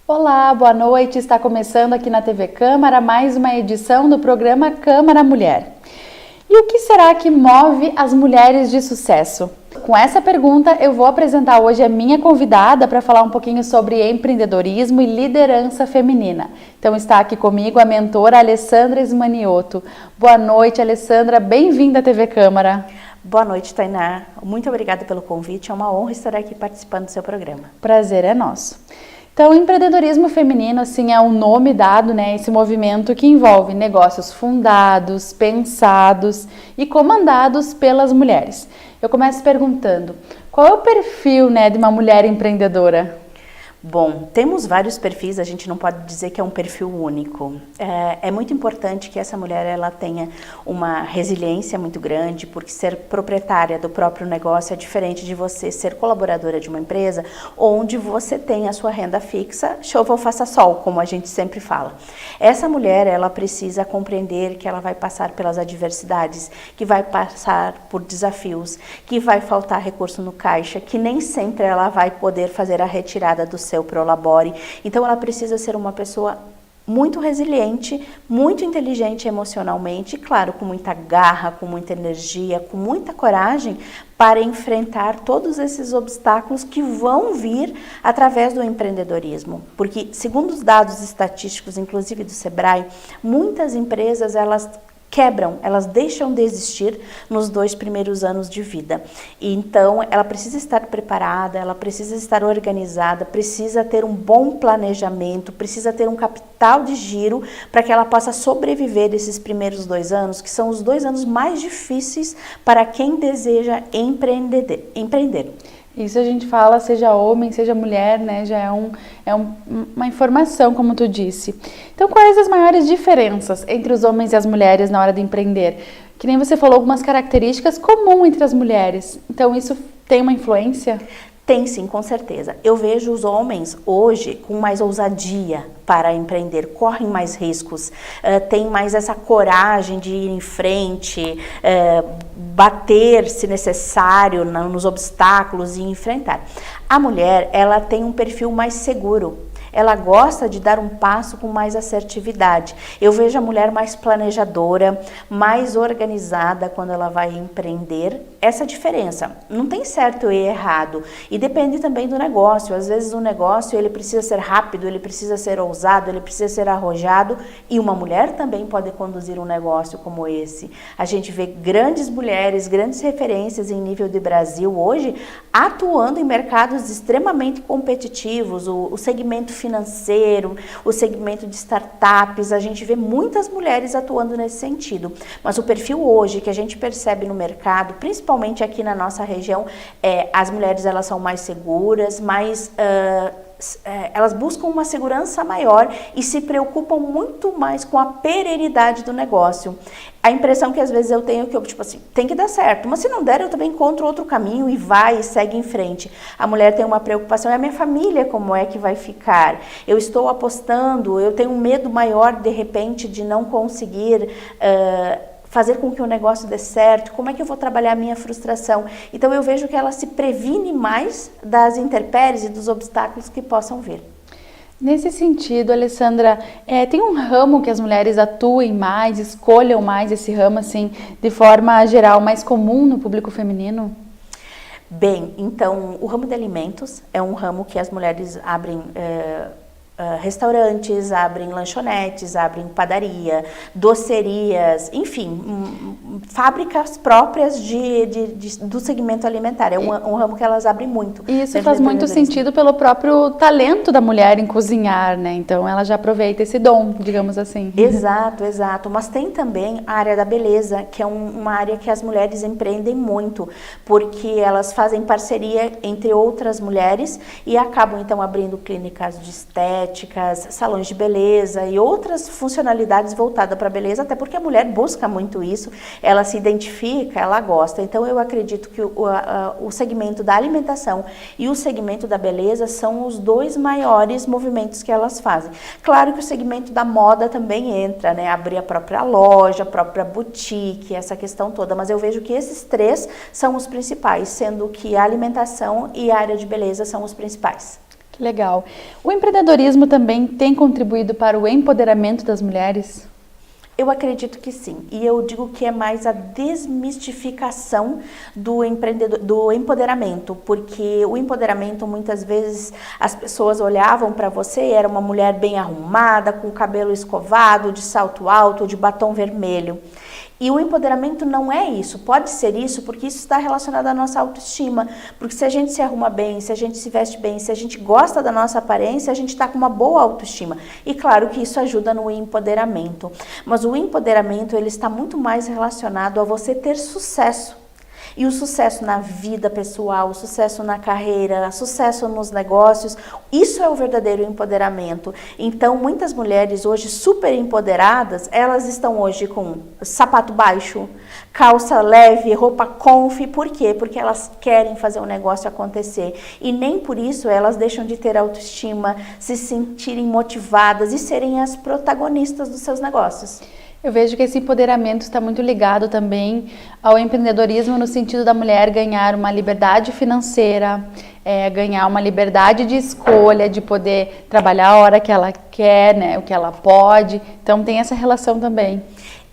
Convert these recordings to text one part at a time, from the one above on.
Olá, boa noite. Está começando aqui na TV Câmara mais uma edição do programa Câmara Mulher. E o que será que move as mulheres de sucesso? Com essa pergunta, eu vou apresentar hoje a minha convidada para falar um pouquinho sobre empreendedorismo e liderança feminina. Então está aqui comigo a mentora Alessandra Ismaniotto. Boa noite, Alessandra. Bem-vinda à TV Câmara. Boa noite, Tainá. Muito obrigada pelo convite. É uma honra estar aqui participando do seu programa. Prazer é nosso. Então, o empreendedorismo feminino, assim, é o nome dado, né, esse movimento que envolve negócios fundados, pensados e comandados pelas mulheres. Eu começo perguntando, qual é o perfil, né, de uma mulher empreendedora? Bom, temos vários perfis, a gente não pode dizer que é um perfil único. É muito importante que essa mulher ela tenha uma resiliência muito grande, porque ser proprietária do próprio negócio é diferente de você ser colaboradora de uma empresa, onde você tem a sua renda fixa, chova ou faça sol, como a gente sempre fala. Essa mulher, ela precisa compreender que ela vai passar pelas adversidades, que vai passar por desafios, que vai faltar recurso no caixa, que nem sempre ela vai poder fazer a retirada do seu prolabore. Então ela precisa ser uma pessoa muito resiliente, muito inteligente emocionalmente, e claro, com muita garra, com muita energia, com muita coragem para enfrentar todos esses obstáculos que vão vir através do empreendedorismo. Porque, segundo os dados estatísticos, inclusive do Sebrae, muitas empresas, elas quebram, elas deixam de existir nos 2 primeiros anos de vida. Então, ela precisa estar preparada, ela precisa estar organizada, precisa ter um bom planejamento, precisa ter um capital de giro para que ela possa sobreviver esses primeiros 2 anos, que são os 2 anos mais difíceis para quem deseja empreender. Isso a gente fala, seja homem, seja mulher, né? Já uma informação, como tu disse. Então, quais as maiores diferenças entre os homens e as mulheres na hora de empreender? Que nem você falou, algumas características comuns entre as mulheres. Então, isso tem uma influência? Tem sim, com certeza. Eu vejo os homens hoje com mais ousadia para empreender, correm mais riscos, têm mais essa coragem de ir em frente, bater se necessário nos obstáculos e enfrentar. A mulher, ela tem um perfil mais seguro. Ela gosta de dar um passo com mais assertividade. Eu vejo a mulher mais planejadora, mais organizada quando ela vai empreender. Essa diferença. Não tem certo e errado. E depende também do negócio. Às vezes o negócio ele precisa ser rápido, ele precisa ser ousado, ele precisa ser arrojado. E uma mulher também pode conduzir um negócio como esse. A gente vê grandes mulheres, grandes referências em nível de Brasil hoje, atuando em mercados extremamente competitivos. O segmento financeiro, o segmento de startups, a gente vê muitas mulheres atuando nesse sentido. Mas o perfil hoje que a gente percebe no mercado, principalmente aqui na nossa região, as mulheres elas são mais seguras, elas buscam uma segurança maior e se preocupam muito mais com a perenidade do negócio. A impressão que às vezes eu tenho que tipo assim, tem que dar certo, mas se não der eu também encontro outro caminho e vai e segue em frente. A mulher tem uma preocupação, é a minha família como é que vai ficar? Eu estou apostando, eu tenho um medo maior de repente de não conseguir fazer com que o negócio dê certo, como é que eu vou trabalhar a minha frustração? Então eu vejo que ela se previne mais das intempéries e dos obstáculos que possam vir. Nesse sentido, Alessandra, tem um ramo que as mulheres atuem mais, escolham mais esse ramo, assim, de forma geral, mais comum no público feminino? Bem, então, o ramo de alimentos é um ramo que as mulheres abrem restaurantes, abrem lanchonetes, abrem padaria, docerias, enfim, fábricas próprias do segmento alimentar. É um ramo que elas abrem muito. E isso faz muito sentido pelo próprio talento da mulher em cozinhar, né? Então ela já aproveita esse dom, digamos assim. Exato, exato. Mas tem também a área da beleza, que é uma área que as mulheres empreendem muito, porque elas fazem parceria entre outras mulheres e acabam então abrindo clínicas de estética, salões de beleza e outras funcionalidades voltadas para a beleza, até porque a mulher busca muito isso, ela se identifica, ela gosta. Então eu acredito que o segmento da alimentação e o segmento da beleza são os 2 maiores movimentos que elas fazem. Claro que o segmento da moda também entra, né? Abrir a própria loja, a própria boutique, essa questão toda, mas eu vejo que esses 3 são os principais, sendo que a alimentação e a área de beleza são os principais. Que legal. O empreendedorismo também tem contribuído para o empoderamento das mulheres? Eu acredito que sim, e eu digo que é mais a desmistificação do empoderamento, porque o empoderamento, muitas vezes, as pessoas olhavam para você, era uma mulher bem arrumada, com o cabelo escovado, de salto alto, de batom vermelho. E o empoderamento não é isso, pode ser isso porque isso está relacionado à nossa autoestima, porque se a gente se arruma bem, se a gente se veste bem, se a gente gosta da nossa aparência, a gente está com uma boa autoestima. E claro que isso ajuda no empoderamento, mas o empoderamento ele está muito mais relacionado a você ter sucesso. E o sucesso na vida pessoal, o sucesso na carreira, o sucesso nos negócios, isso é o verdadeiro empoderamento. Então, muitas mulheres hoje super empoderadas, elas estão hoje com sapato baixo, calça leve, roupa conf. Por quê? Porque elas querem fazer o negócio acontecer. E nem por isso elas deixam de ter autoestima, se sentirem motivadas e serem as protagonistas dos seus negócios. Eu vejo que esse empoderamento está muito ligado também ao empreendedorismo no sentido da mulher ganhar uma liberdade financeira, ganhar uma liberdade de escolha, de poder trabalhar a hora que ela quer, né, o que ela pode. Então tem essa relação também.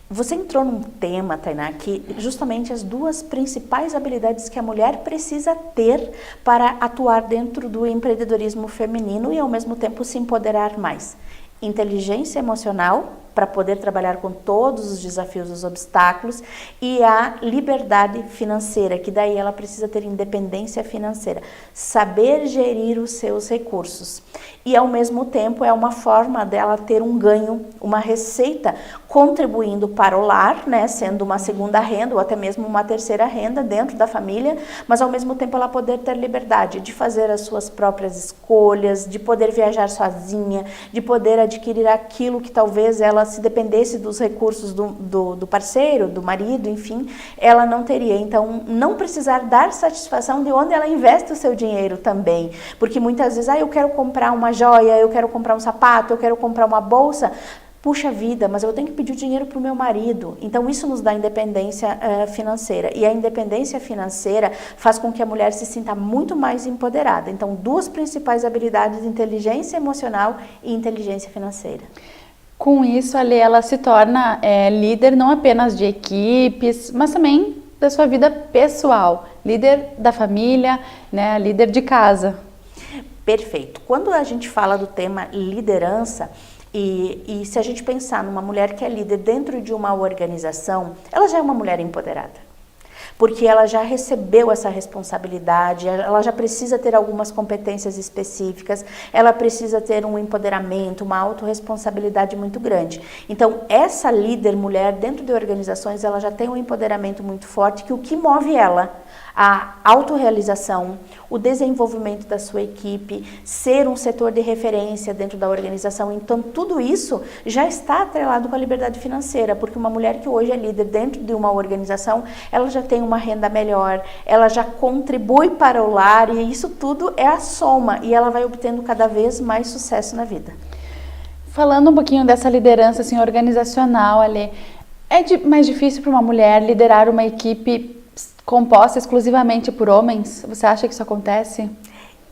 Você entrou num tema, Tainá, que justamente as duas principais habilidades que a mulher precisa ter para atuar dentro do empreendedorismo feminino e ao mesmo tempo se empoderar mais. Inteligência emocional, para poder trabalhar com todos os desafios, os obstáculos, e a liberdade financeira, que daí ela precisa ter independência financeira, saber gerir os seus recursos. E ao mesmo tempo é uma forma dela ter um ganho, uma receita, contribuindo para o lar, né, sendo uma segunda renda ou até mesmo uma terceira renda dentro da família, mas ao mesmo tempo ela poder ter liberdade de fazer as suas próprias escolhas, de poder viajar sozinha, de poder adquirir aquilo que talvez ela, se dependesse dos recursos do parceiro, do marido, enfim, ela não teria. Então, não precisar dar satisfação de onde ela investe o seu dinheiro também. Porque muitas vezes, eu quero comprar uma joia, eu quero comprar um sapato, eu quero comprar uma bolsa. Puxa vida, mas eu tenho que pedir o dinheiro para o meu marido. Então, isso nos dá independência financeira. E a independência financeira faz com que a mulher se sinta muito mais empoderada. Então, duas principais habilidades, inteligência emocional e inteligência financeira. Com isso, a Lê, ela se torna líder não apenas de equipes, mas também da sua vida pessoal. Líder da família, né, líder de casa. Perfeito. Quando a gente fala do tema liderança, e se a gente pensar numa mulher que é líder dentro de uma organização, ela já é uma mulher empoderada. Porque ela já recebeu essa responsabilidade, ela já precisa ter algumas competências específicas, ela precisa ter um empoderamento, uma autorresponsabilidade muito grande. Então, essa líder mulher dentro de organizações, ela já tem um empoderamento muito forte, que o que move ela? A autorrealização, o desenvolvimento da sua equipe, ser um setor de referência dentro da organização. Então, tudo isso já está atrelado com a liberdade financeira, porque uma mulher que hoje é líder dentro de uma organização, ela já tem uma renda melhor, ela já contribui para o lar, e isso tudo é a soma, e ela vai obtendo cada vez mais sucesso na vida. Falando um pouquinho dessa liderança assim, organizacional, Ale, mais difícil para uma mulher liderar uma equipe composta exclusivamente por homens? Você acha que isso acontece?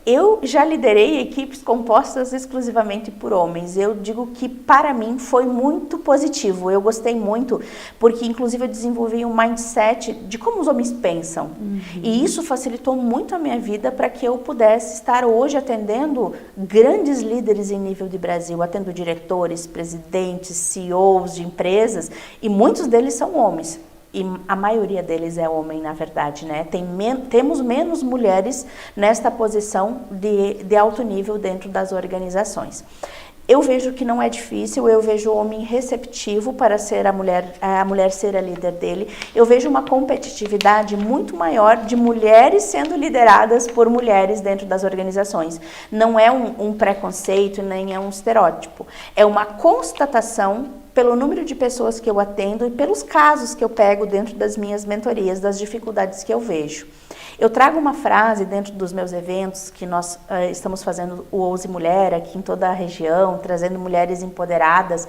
Eu já liderei equipes compostas exclusivamente por homens. Eu digo que para mim foi muito positivo. Eu gostei muito, porque inclusive eu desenvolvi um mindset de como os homens pensam. E isso facilitou muito a minha vida para que eu pudesse estar hoje atendendo grandes líderes em nível de Brasil, atendo diretores, presidentes, CEOs de empresas, e muitos deles são homens. E a maioria deles é homem, na verdade, né? Temos menos mulheres nesta posição de alto nível dentro das organizações. Eu vejo que não é difícil, eu vejo o homem receptivo para ser a mulher ser a líder dele. Eu vejo uma competitividade muito maior de mulheres sendo lideradas por mulheres dentro das organizações. Não é um preconceito, nem é um estereótipo. É uma constatação pelo número de pessoas que eu atendo e pelos casos que eu pego dentro das minhas mentorias, das dificuldades que eu vejo. Eu trago uma frase dentro dos meus eventos, que nós estamos fazendo o Ouse Mulher aqui em toda a região, trazendo mulheres empoderadas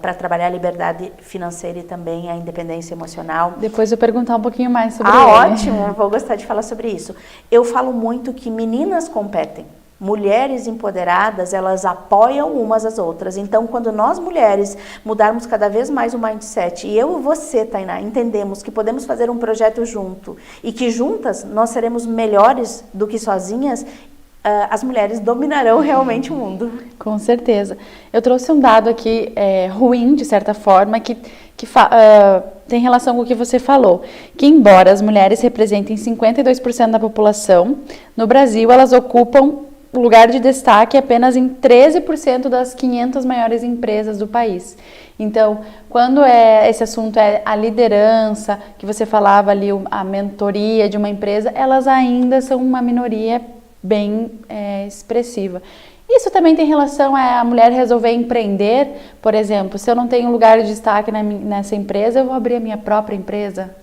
para trabalhar a liberdade financeira e também a independência emocional. Depois eu perguntar um pouquinho mais sobre ótimo, vou gostar de falar sobre isso. Eu falo muito que meninas competem. Mulheres empoderadas, elas apoiam umas às outras. Então, quando nós mulheres mudarmos cada vez mais o mindset, e eu e você, Tainá, entendemos que podemos fazer um projeto junto e que juntas nós seremos melhores do que sozinhas, as mulheres dominarão realmente o mundo. Com certeza. Eu trouxe um dado aqui ruim, de certa forma, que tem relação com o que você falou, que embora as mulheres representem 52% da população, no Brasil elas ocupam lugar de destaque apenas em 13% das 500 maiores empresas do país. Então, quando esse assunto é a liderança, que você falava ali, a mentoria de uma empresa, elas ainda são uma minoria bem expressiva. Isso também tem relação a mulher resolver empreender, por exemplo, se eu não tenho lugar de destaque nessa empresa, eu vou abrir a minha própria empresa?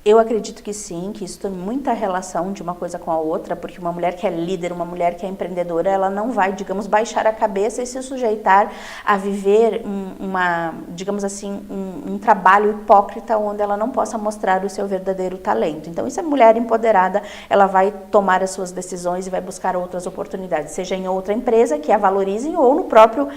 Eu acredito que sim, que isso tem muita relação de uma coisa com a outra, porque uma mulher que é líder, uma mulher que é empreendedora, ela não vai, digamos, baixar a cabeça e se sujeitar a viver digamos assim, um trabalho hipócrita onde ela não possa mostrar o seu verdadeiro talento. Então, isso é mulher empoderada, ela vai tomar as suas decisões e vai buscar outras oportunidades, seja em outra empresa que a valorizem ou no próprio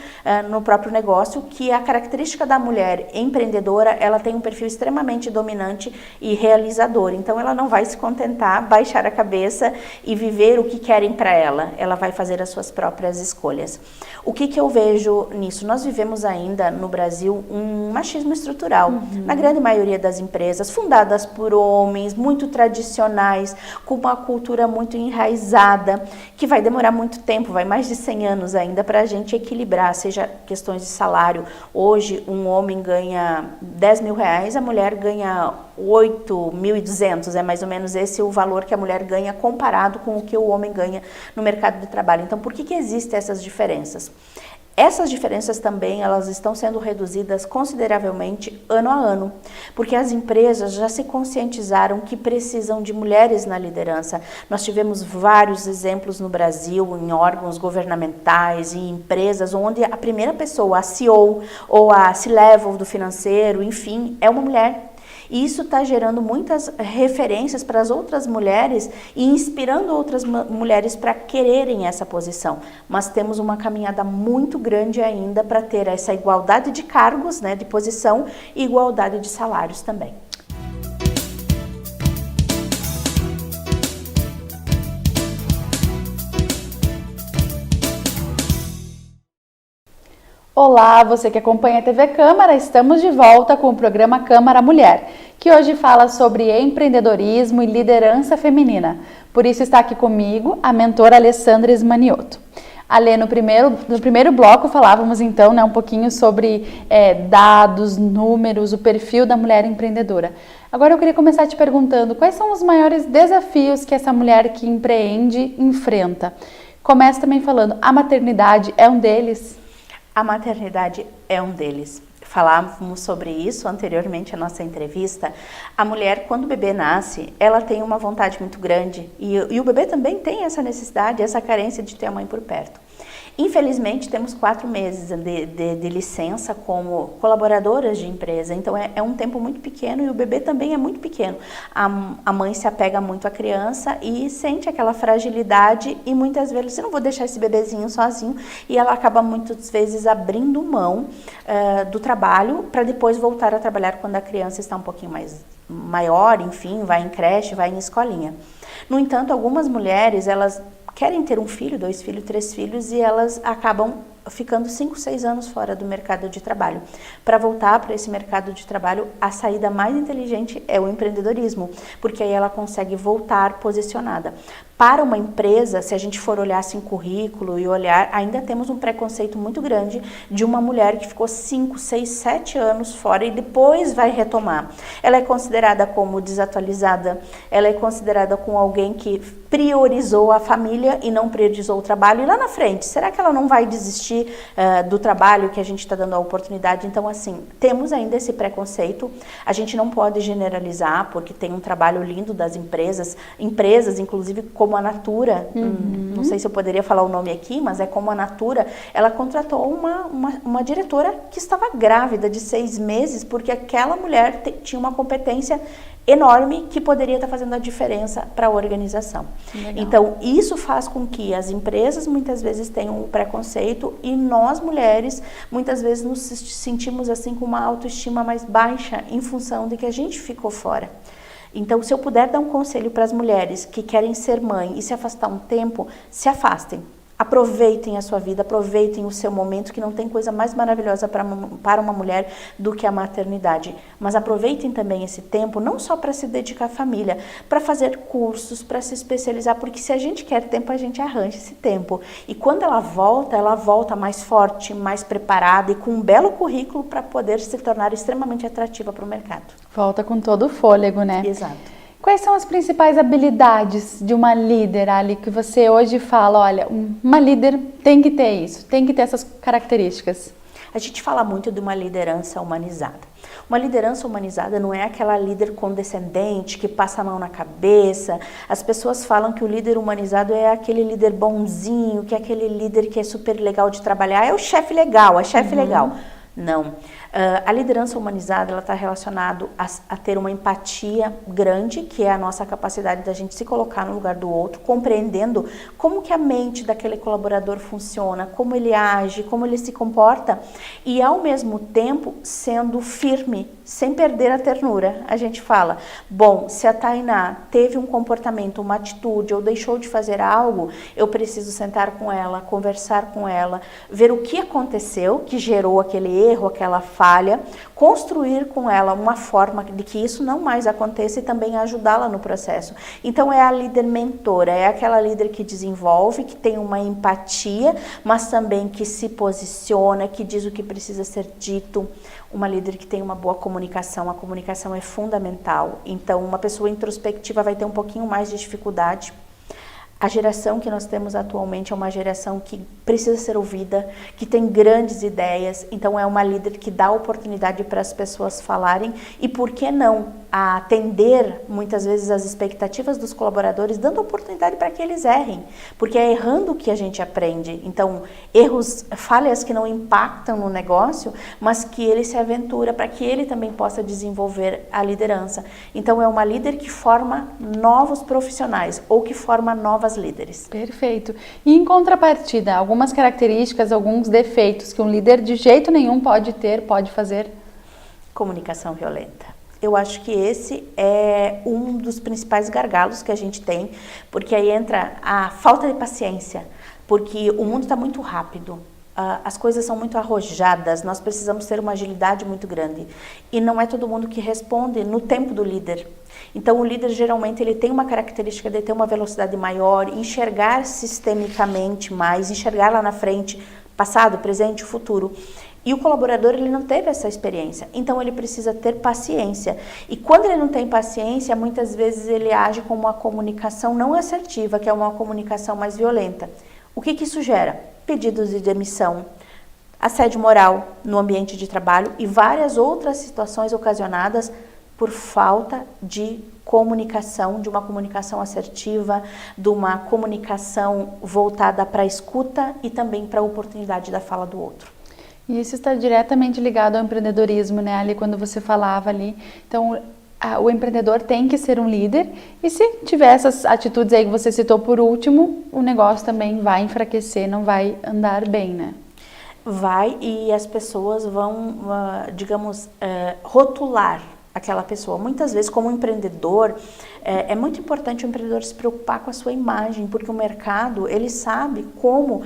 negócio, que a característica da mulher empreendedora, ela tem um perfil extremamente dominante e realizador. Então, ela não vai se contentar, baixar a cabeça e viver o que querem para ela. Ela vai fazer as suas próprias escolhas. O que eu vejo nisso? Nós vivemos ainda no Brasil um machismo estrutural. Na grande maioria das empresas, fundadas por homens, muito tradicionais, com uma cultura muito enraizada, que vai demorar muito tempo, vai mais de 100 anos ainda para a gente equilibrar, seja questões de salário. Hoje, um homem ganha 10 mil reais, a mulher ganha 8.200, é mais ou menos esse o valor que a mulher ganha comparado com o que o homem ganha no mercado de trabalho. Então, por que existem essas diferenças? Essas diferenças também, elas estão sendo reduzidas consideravelmente ano a ano, porque as empresas já se conscientizaram que precisam de mulheres na liderança. Nós tivemos vários exemplos no Brasil, em órgãos governamentais, em empresas, onde a primeira pessoa, a CEO ou a C-Level do financeiro, enfim, é uma mulher. E isso está gerando muitas referências para as outras mulheres e inspirando outras mulheres para quererem essa posição. Mas temos uma caminhada muito grande ainda para ter essa igualdade de cargos, né, de posição e igualdade de salários também. Olá, você que acompanha a TV Câmara, estamos de volta com o programa Câmara Mulher, que hoje fala sobre empreendedorismo e liderança feminina. Por isso está aqui comigo a mentora Alessandra Esmanioto. Ale, no primeiro bloco falávamos então um pouquinho sobre dados, números, o perfil da mulher empreendedora. Agora eu queria começar te perguntando quais são os maiores desafios que essa mulher que empreende enfrenta. Começa também falando, a maternidade é um deles? A maternidade é um deles. Falávamos sobre isso anteriormente à nossa entrevista. A mulher, quando o bebê nasce, ela tem uma vontade muito grande e o bebê também tem essa necessidade, essa carência de ter a mãe por perto. Infelizmente, temos 4 meses de licença como colaboradoras de empresa, então é um tempo muito pequeno e o bebê também é muito pequeno. A mãe se apega muito à criança e sente aquela fragilidade e muitas vezes, eu não vou deixar esse bebezinho sozinho, e ela acaba muitas vezes abrindo mão do trabalho para depois voltar a trabalhar quando a criança está um pouquinho mais maior, enfim, vai em creche, vai em escolinha. No entanto, algumas mulheres, elas querem ter um filho, 2 filhos, 3 filhos e elas acabam ficando 5, 6 anos fora do mercado de trabalho. Para voltar para esse mercado de trabalho, a saída mais inteligente é o empreendedorismo, porque aí ela consegue voltar posicionada. Para uma empresa, se a gente for olhar assim currículo e olhar, ainda temos um preconceito muito grande de uma mulher que ficou 5, 6, 7 anos fora e depois vai retomar. Ela é considerada como desatualizada, ela é considerada como alguém que priorizou a família e não priorizou o trabalho. E lá na frente, será que ela não vai desistir do trabalho que a gente está dando a oportunidade? Então, assim, temos ainda esse preconceito. A gente não pode generalizar, porque tem um trabalho lindo das empresas, inclusive como a Natura, não sei se eu poderia falar o nome aqui, mas é como a Natura, ela contratou uma diretora que estava grávida de 6 meses, porque aquela mulher tinha uma competência enorme que poderia estar fazendo a diferença para a organização. Então, isso faz com que as empresas muitas vezes tenham um preconceito e nós, mulheres, muitas vezes nos sentimos assim com uma autoestima mais baixa em função de que a gente ficou fora. Então, se eu puder dar um conselho para as mulheres que querem ser mãe e se afastar um tempo, se afastem. Aproveitem a sua vida, aproveitem o seu momento, que não tem coisa mais maravilhosa para uma mulher do que a maternidade. Mas aproveitem também esse tempo, não só para se dedicar à família, para fazer cursos, para se especializar, porque se a gente quer tempo, a gente arranja esse tempo. E quando ela volta mais forte, mais preparada e com um belo currículo para poder se tornar extremamente atrativa para o mercado. Volta com todo o fôlego, né? Exato. Quais são as principais habilidades de uma líder, Ali, que você hoje fala, olha, uma líder tem que ter isso, tem que ter essas características? A gente fala muito de uma liderança humanizada. Uma liderança humanizada não é aquela líder condescendente que passa a mão na cabeça. As pessoas falam que o líder humanizado é aquele líder bonzinho, que é aquele líder que é super legal de trabalhar, é o chefe legal, é chefe legal. Não. A liderança humanizada, ela está relacionada a ter uma empatia grande, que é a nossa capacidade da gente se colocar no lugar do outro, compreendendo como que a mente daquele colaborador funciona, como ele age, como ele se comporta, e ao mesmo tempo sendo firme, sem perder a ternura. A gente fala, bom, se a Tainá teve um comportamento, uma atitude ou deixou de fazer algo, eu preciso sentar com ela, conversar com ela, ver o que aconteceu que gerou aquele erro, aquela falha, construir com ela uma forma de que isso não mais aconteça e também ajudá-la no processo. Então é a líder mentora, é aquela líder que desenvolve, que tem uma empatia, mas também que se posiciona, que diz o que precisa ser dito. Uma líder que tem uma boa comunicação, a comunicação é fundamental. Então uma pessoa introspectiva vai ter um pouquinho mais de dificuldade. A geração que nós temos atualmente é uma geração que precisa ser ouvida, que tem grandes ideias, então é uma líder que dá oportunidade para as pessoas falarem e, por que não, a atender muitas vezes as expectativas dos colaboradores, dando oportunidade para que eles errem, porque é errando que a gente aprende. Então, erros, falhas que não impactam no negócio, mas que ele se aventura para que ele também possa desenvolver a liderança. Então, é uma líder que forma novos profissionais ou que forma novas líderes. Perfeito. E em contrapartida, algumas características, alguns defeitos que um líder de jeito nenhum pode ter, pode fazer? Comunicação violenta. Eu acho que esse é um dos principais gargalos que a gente tem, porque aí entra a falta de paciência, porque o mundo está muito rápido, as coisas são muito arrojadas, nós precisamos ter uma agilidade muito grande e não é todo mundo que responde no tempo do líder. Então o líder geralmente ele tem uma característica de ter uma velocidade maior, enxergar sistemicamente mais, enxergar lá na frente, passado, presente, futuro. E o colaborador ele não teve essa experiência, então ele precisa ter paciência. E quando ele não tem paciência, muitas vezes ele age com uma comunicação não assertiva, que é uma comunicação mais violenta. O que isso gera? Pedidos de demissão, assédio moral no ambiente de trabalho e várias outras situações ocasionadas por falta de comunicação, de uma comunicação assertiva, de uma comunicação voltada para a escuta e também para a oportunidade da fala do outro. E isso está diretamente ligado ao empreendedorismo, né, Ali, quando você falava ali. Então, o empreendedor tem que ser um líder e se tiver essas atitudes aí que você citou por último, o negócio também vai enfraquecer, não vai andar bem, né? Vai, e as pessoas vão, digamos, rotular aquela pessoa. Muitas vezes, como empreendedor, é muito importante o empreendedor se preocupar com a sua imagem, porque o mercado, ele sabe como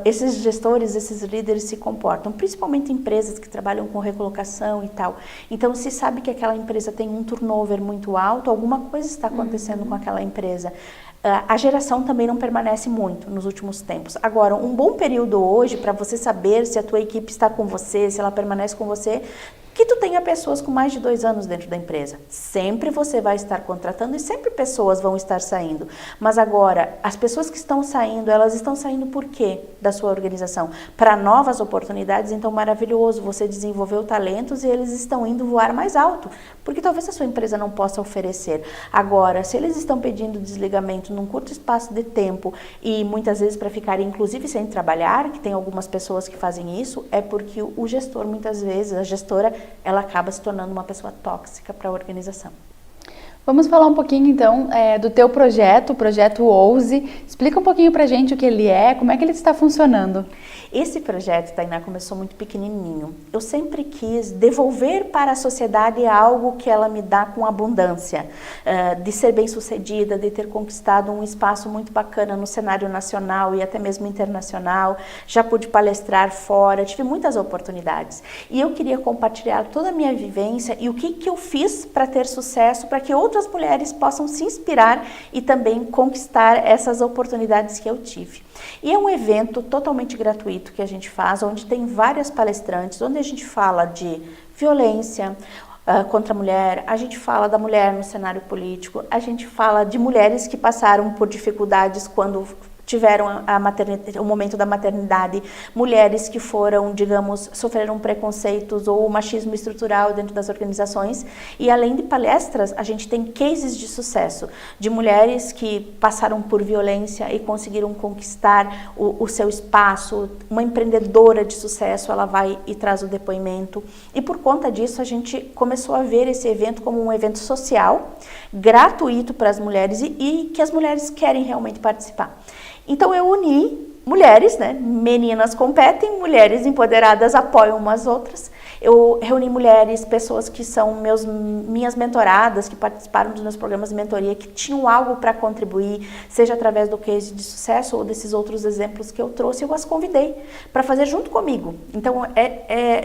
esses gestores, esses líderes se comportam, principalmente empresas que trabalham com recolocação e tal. Então, se sabe que aquela empresa tem um turnover muito alto, alguma coisa está acontecendo com aquela empresa. A geração também não permanece muito nos últimos tempos. Agora, um bom período hoje para você saber se a tua equipe está com você, se ela permanece com você, que tu tenha pessoas com mais de 2 anos dentro da empresa. Sempre você vai estar contratando e sempre pessoas vão estar saindo. Mas agora, as pessoas que estão saindo, elas estão saindo por quê da sua organização? Para novas oportunidades, então maravilhoso, você desenvolveu talentos e eles estão indo voar mais alto, porque talvez a sua empresa não possa oferecer. Agora, se eles estão pedindo desligamento num curto espaço de tempo e muitas vezes para ficarem inclusive sem trabalhar, que tem algumas pessoas que fazem isso, é porque o gestor muitas vezes, a gestora, ela acaba se tornando uma pessoa tóxica para a organização. Vamos falar um pouquinho então do teu projeto, o projeto Ouse. Explica um pouquinho pra gente o que ele é, como é que ele está funcionando. Esse projeto, Tainá, começou muito pequenininho. Eu sempre quis devolver para a sociedade algo que ela me dá com abundância, de ser bem-sucedida, de ter conquistado um espaço muito bacana no cenário nacional e até mesmo internacional. Já pude palestrar fora, tive muitas oportunidades. E eu queria compartilhar toda a minha vivência e o que eu fiz para ter sucesso, para que outras mulheres possam se inspirar e também conquistar essas oportunidades que eu tive. E é um evento totalmente gratuito que a gente faz, onde tem várias palestrantes, onde a gente fala de violência contra a mulher, a gente fala da mulher no cenário político, a gente fala de mulheres que passaram por dificuldades quando tiveram o momento da maternidade, mulheres que foram, digamos, sofreram preconceitos ou machismo estrutural dentro das organizações. E além de palestras, a gente tem cases de sucesso, de mulheres que passaram por violência e conseguiram conquistar o seu espaço. Uma empreendedora de sucesso, ela vai e traz o depoimento. E por conta disso, a gente começou a ver esse evento como um evento social, gratuito para as mulheres e que as mulheres querem realmente participar. Então eu uni mulheres, né? Meninas competem, mulheres empoderadas apoiam umas outras. Eu reuni mulheres, pessoas que são minhas mentoradas, que participaram dos meus programas de mentoria, que tinham algo para contribuir, seja através do case de sucesso ou desses outros exemplos que eu trouxe, eu as convidei para fazer junto comigo. Então,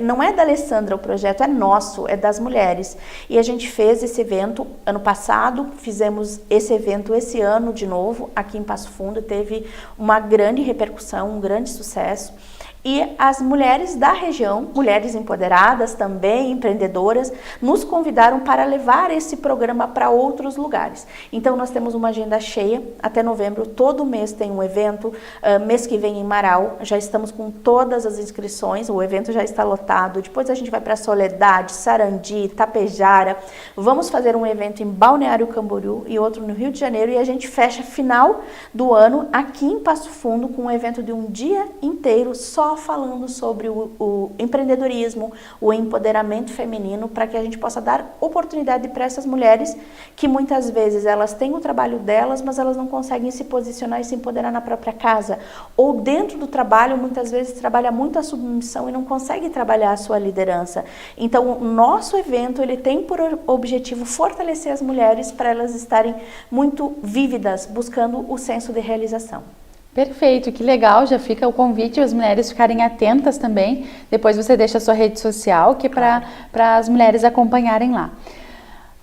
não é da Alessandra o projeto, é nosso, é das mulheres. E a gente fez esse evento ano passado, fizemos esse evento esse ano de novo, aqui em Passo Fundo, teve uma grande repercussão, um grande sucesso. E as mulheres da região, mulheres empoderadas também, empreendedoras, nos convidaram para levar esse programa para outros lugares. Então nós temos uma agenda cheia, até novembro, todo mês tem um evento, mês que vem em Marau, já estamos com todas as inscrições, o evento já está lotado, depois a gente vai para Soledade, Sarandi, Tapejara, vamos fazer um evento em Balneário Camboriú e outro no Rio de Janeiro e a gente fecha final do ano aqui em Passo Fundo com um evento de um dia inteiro só falando sobre o empreendedorismo, o empoderamento feminino, para que a gente possa dar oportunidade para essas mulheres que muitas vezes elas têm o trabalho delas, mas elas não conseguem se posicionar e se empoderar na própria casa. Ou dentro do trabalho, muitas vezes trabalha muito a submissão e não consegue trabalhar a sua liderança. Então, o nosso evento ele tem por objetivo fortalecer as mulheres para elas estarem muito vívidas, buscando o senso de realização. Perfeito, que legal, já fica o convite as mulheres ficarem atentas também, depois você deixa a sua rede social, que é para as mulheres acompanharem lá.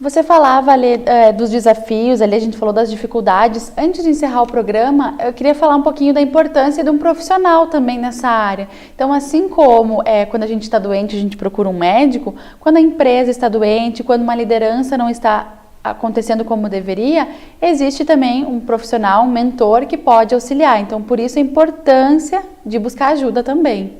Você falava ali dos desafios, ali a gente falou das dificuldades. Antes de encerrar o programa, eu queria falar um pouquinho da importância de um profissional também nessa área. Então, assim como quando a gente está doente, a gente procura um médico, quando a empresa está doente, quando uma liderança não está acontecendo como deveria, existe também um profissional, um mentor que pode auxiliar. Então, por isso a importância de buscar ajuda também.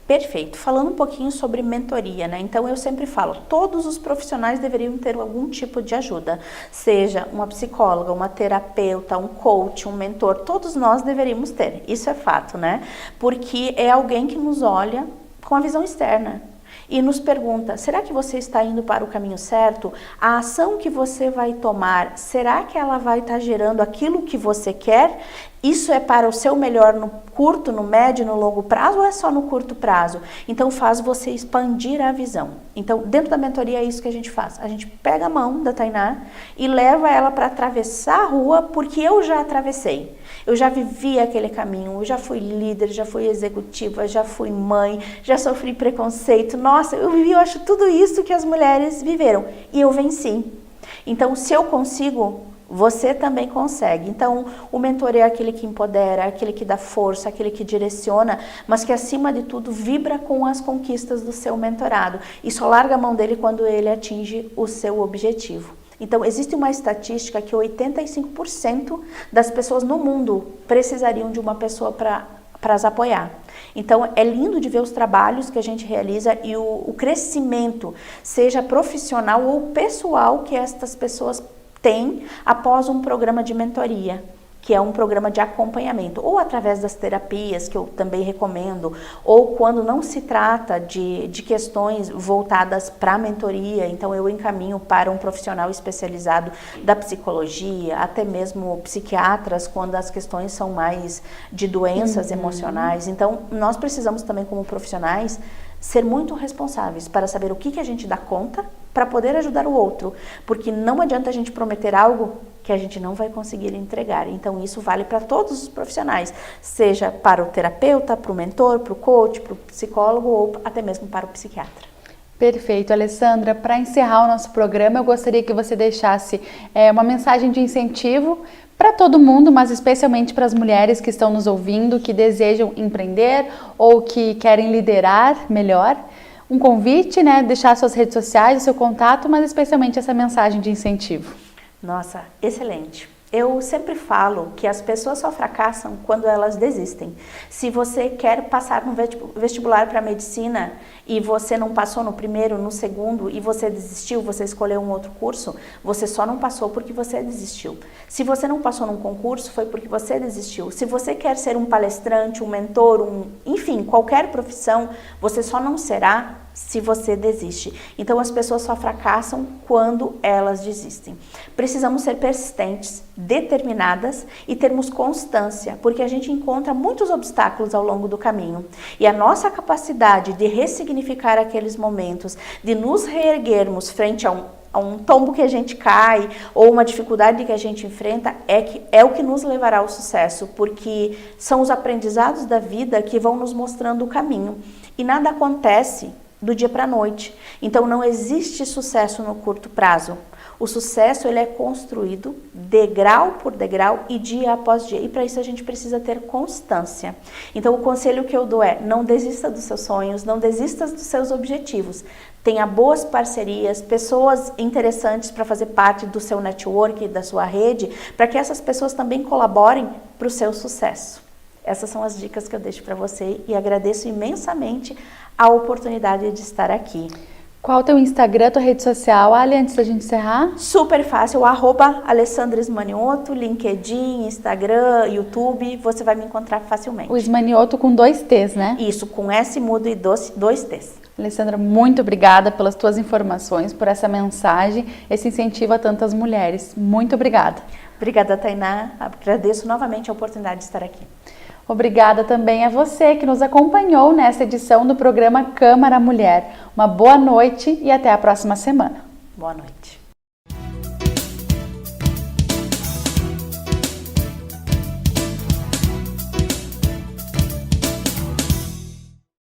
Perfeito. Falando um pouquinho sobre mentoria, né? Então, eu sempre falo, todos os profissionais deveriam ter algum tipo de ajuda, seja uma psicóloga, uma terapeuta, um coach, um mentor, todos nós deveríamos ter. Isso é fato, né? Porque é alguém que nos olha com a visão externa e nos pergunta, será que você está indo para o caminho certo? A ação que você vai tomar, será que ela vai estar gerando aquilo que você quer? Isso é para o seu melhor no curto, no médio, no longo prazo ou é só no curto prazo? Então faz você expandir a visão. Então dentro da mentoria é isso que a gente faz. A gente pega a mão da Tainá e leva ela para atravessar a rua porque eu já atravessei. Eu já vivi aquele caminho, eu já fui líder, já fui executiva, já fui mãe, já sofri preconceito. Nossa, eu vivi, eu acho tudo isso que as mulheres viveram e eu venci. Então se eu consigo, você também consegue. Então, o mentor é aquele que empodera, aquele que dá força, aquele que direciona, mas que acima de tudo vibra com as conquistas do seu mentorado e só larga a mão dele quando ele atinge o seu objetivo. Então, existe uma estatística que 85% das pessoas no mundo precisariam de uma pessoa para as apoiar. Então, é lindo de ver os trabalhos que a gente realiza e o crescimento, seja profissional ou pessoal, que estas pessoas têm após um programa de mentoria, que é um programa de acompanhamento, ou através das terapias, que eu também recomendo, ou quando não se trata de questões voltadas para a mentoria, então eu encaminho para um profissional especializado da psicologia, até mesmo psiquiatras, quando as questões são mais de doenças emocionais. Então, nós precisamos também, como profissionais, ser muito responsáveis para saber o que a gente dá conta para poder ajudar o outro, porque não adianta a gente prometer algo que a gente não vai conseguir entregar. Então isso vale para todos os profissionais, seja para o terapeuta, para o mentor, para o coach, para o psicólogo ou até mesmo para o psiquiatra. Perfeito, Alessandra. Para encerrar o nosso programa, eu gostaria que você deixasse uma mensagem de incentivo para todo mundo, mas especialmente para as mulheres que estão nos ouvindo, que desejam empreender ou que querem liderar melhor. Um convite, né? Deixar suas redes sociais, o seu contato, mas especialmente essa mensagem de incentivo. Nossa, excelente. Eu sempre falo que as pessoas só fracassam quando elas desistem. Se você quer passar no vestibular para medicina e você não passou no primeiro, no segundo e você desistiu, você escolheu um outro curso, você só não passou porque você desistiu. Se você não passou num concurso, foi porque você desistiu. Se você quer ser um palestrante, um mentor, enfim, qualquer profissão, você só não será se você desiste. Então as pessoas só fracassam quando elas desistem. Precisamos ser persistentes, determinadas e termos constância, porque a gente encontra muitos obstáculos ao longo do caminho. E a nossa capacidade de ressignificar aqueles momentos, de nos reerguermos frente a um tombo que a gente cai ou uma dificuldade que a gente enfrenta é o que nos levará ao sucesso, porque são os aprendizados da vida que vão nos mostrando o caminho. E nada acontece do dia para a noite. Então não existe sucesso no curto prazo. O sucesso ele é construído degrau por degrau e dia após dia. E para isso a gente precisa ter constância. Então o conselho que eu dou é: não desista dos seus sonhos, não desista dos seus objetivos. Tenha boas parcerias, pessoas interessantes para fazer parte do seu network, da sua rede, para que essas pessoas também colaborem para o seu sucesso. Essas são as dicas que eu deixo para você e agradeço imensamente a oportunidade de estar aqui. Qual o teu Instagram, tua rede social, Ali, antes da gente encerrar? Super fácil, @Alessandra Smanioto, LinkedIn, Instagram, YouTube, você vai me encontrar facilmente. O Smanioto com 2 T's, né? Isso, com S mudo e 2 T's. Alessandra, muito obrigada pelas tuas informações, por essa mensagem, esse incentivo a tantas mulheres. Muito obrigada. Obrigada, Tainá. Agradeço novamente a oportunidade de estar aqui. Obrigada também a você que nos acompanhou nessa edição do programa Câmara Mulher. Uma boa noite e até a próxima semana. Boa noite.